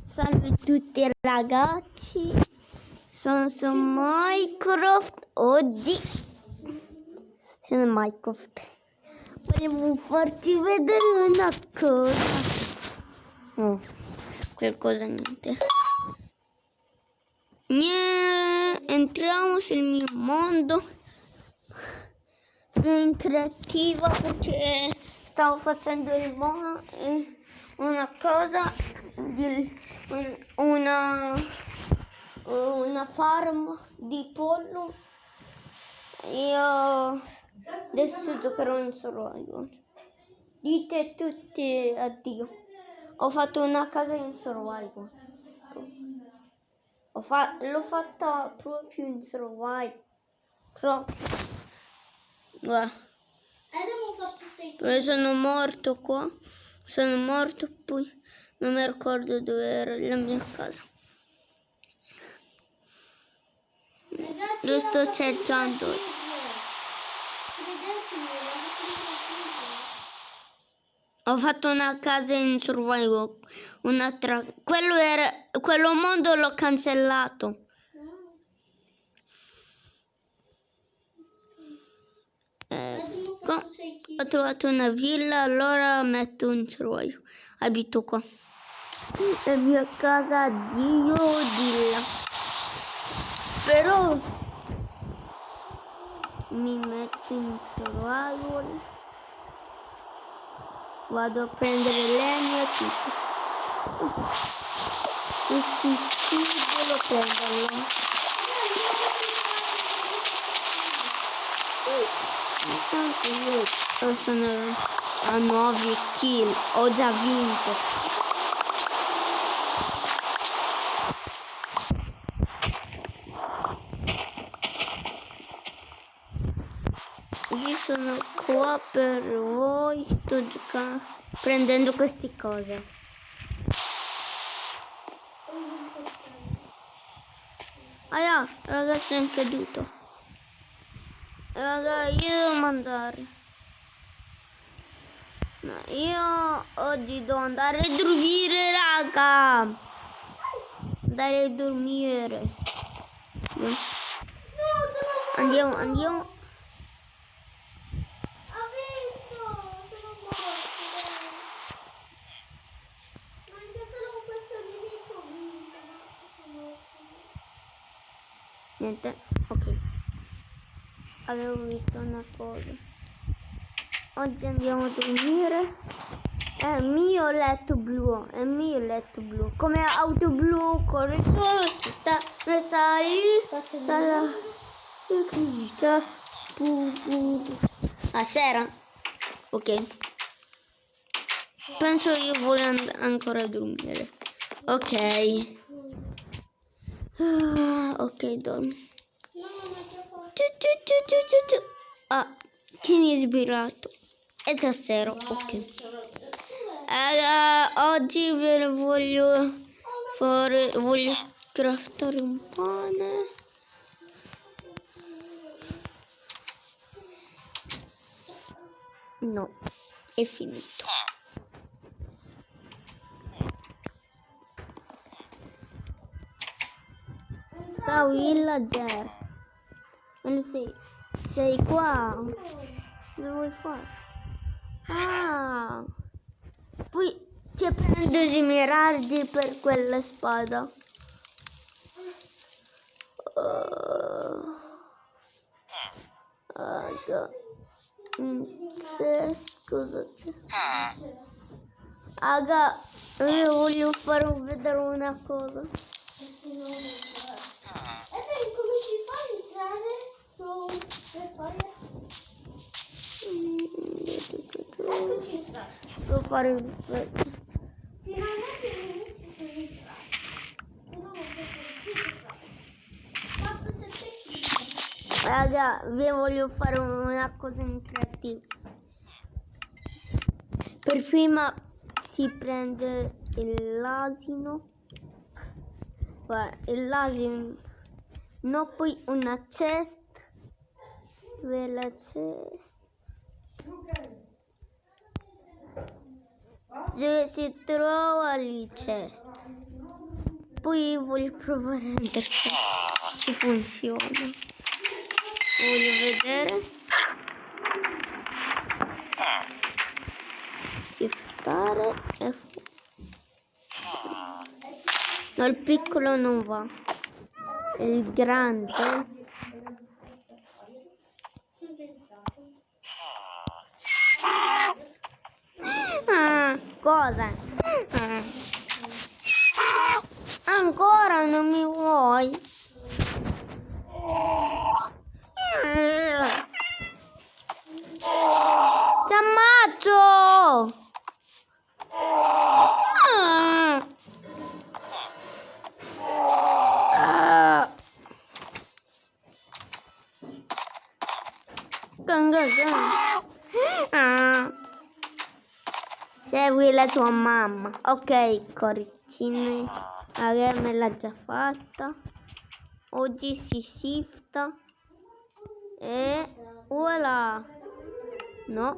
Salve a tutti ragazzi, sono su Minecraft. Oggi sono Minecraft. Volevo farti vedere una cosa. Oh, qualcosa niente. Entriamo sul mio mondo. Sono in creativa perché stavo facendo una cosa una farm di pollo. Io adesso giocherò in survival. Dite tutti addio. Ho fatto una casa in survival. L'ho fatta proprio in survival. Guarda. Però sono morto qua. Sono morto, poi non mi ricordo dove era la mia casa. Lo sto cercando. Ho fatto una casa in survival. Un'altra. Quello mondo l'ho cancellato. Ho trovato una villa, allora metto in survival. Abito qua. La mia casa Dio di là. Però mi metto in survival. Vado a prendere legno e tutto. Questo cibo lo prendo. Intanto io sono a 9 kill, ho già vinto. Io sono qua per voi, sto giocando, prendendo queste cose. Ragazzi, è caduto. Raga, io devo mangiare. No, io oggi devo andare a dormire, raga. Andare a dormire. Andiamo. Niente, ok. Avevo visto una cosa. Oggi andiamo a dormire. È il mio letto blu. Come auto blu, corre solo, sta lì. A sera? Ok. Penso io voglio ancora dormire. Ok. Ok, dormi. Chi mi ha ispirato? È già sera, ok. Oggi ve ne voglio craftare un pane. No, è finito. Ciao villager. Non sei qua? Cosa vuoi fare? Poi ti prendo gli emeraldi per quella spada. Cosa c'è? Io voglio far vedere una cosa. Come si fa a entrare per fare? Devo fare finalmente gli amici sono entrati. Se no non posso più. Raga, vi voglio fare una cosa in creativa. Per prima si prende l'asino. Guarda, l'asino. No, poi una chest. Dove è la chest? Dove si trova lì chest? poi voglio provare a entrare se funziona. Voglio vedere. Shiftare F. No, il piccolo non va. Il grande. Cosa? Ancora non mi vuoi? Ti ammazzo! Segui la tua mamma. Ok, coricini. Magari me l'ha già fatta. Oggi si shifta. E voilà. No,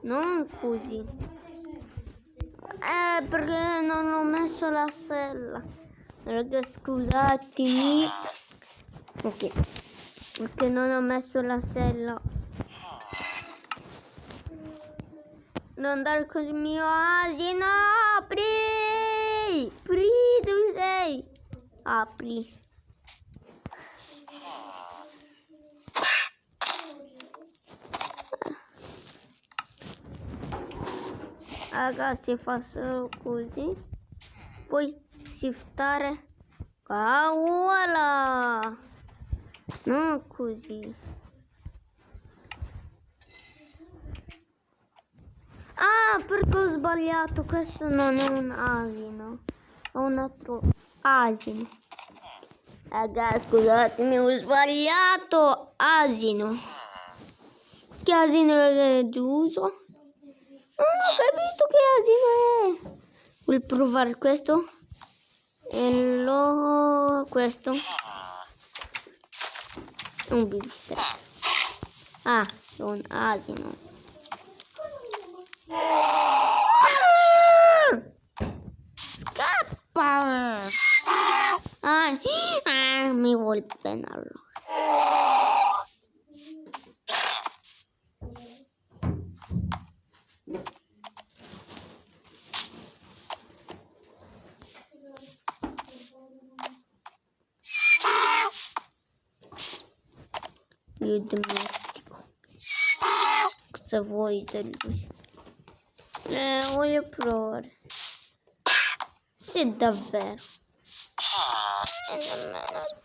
non così. Perché non ho messo la sella. Raga, scusatemi. Ok. Perché non ho messo la sella. Non andare con il mio asino. Apri! Dove sei? Apri. Ragazzi, fa solo così. Poi shiftare. Ah, voilà! Non così. Ah, perché ho sbagliato. Questo non è un asino. È un altro asino. Ragazzi, scusatemi, ho sbagliato. Asino. Che asino è giusto? Non ho capito che asino è. Vuoi provare questo? E questo. Un bistecco. Ah, è un asino. Scappa! Mi vuol bene allora. Io domestico. Cosa vuoi da lui? Voglio provare. Sì, davvero.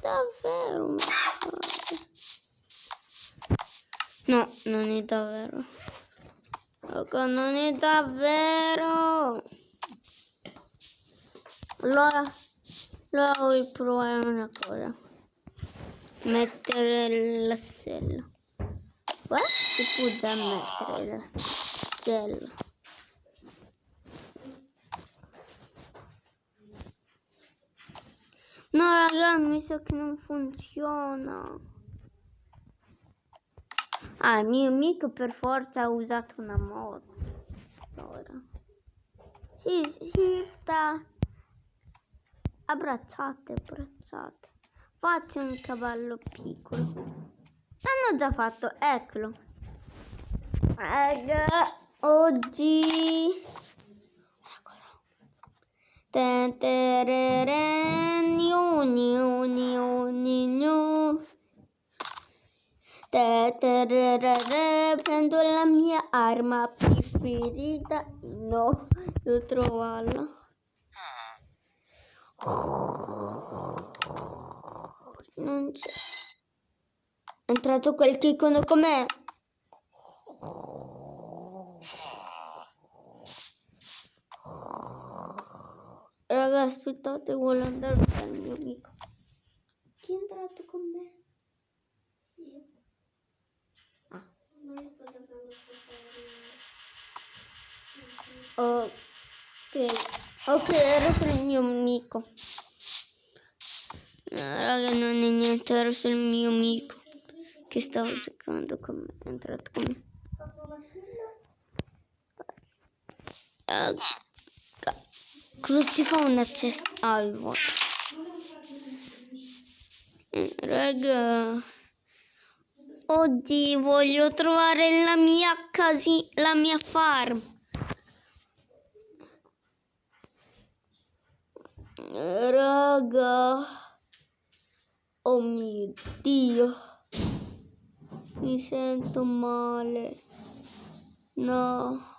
Davvero. No, non è davvero. Non è davvero. Allora voglio provare una cosa. Mettere la sella. Qua si può già mettere la sella. No raga, mi sa che non funziona. Ah, il mio amico per forza ha usato una moto. Ora. Si sta. Abbracciate. Faccio un cavallo piccolo. L'hanno già fatto, eccolo. Oggi prendo la mia arma preferita. No, devo trovarla. Non c'è. È entrato quel chiccono con me. Raga, aspettate, vuole andare dal mio amico. Chi è entrato con me? Io. Ah. Ma io sto cercando Ok, ero con il mio amico. No, raga, non è niente, ero solo il mio amico che stava giocando con me, è entrato con me. Cosa ci fa una cesta? Ah, il vuoto. Raga, oggi voglio trovare la mia la mia farm. Raga, oh mio Dio, mi sento male. No.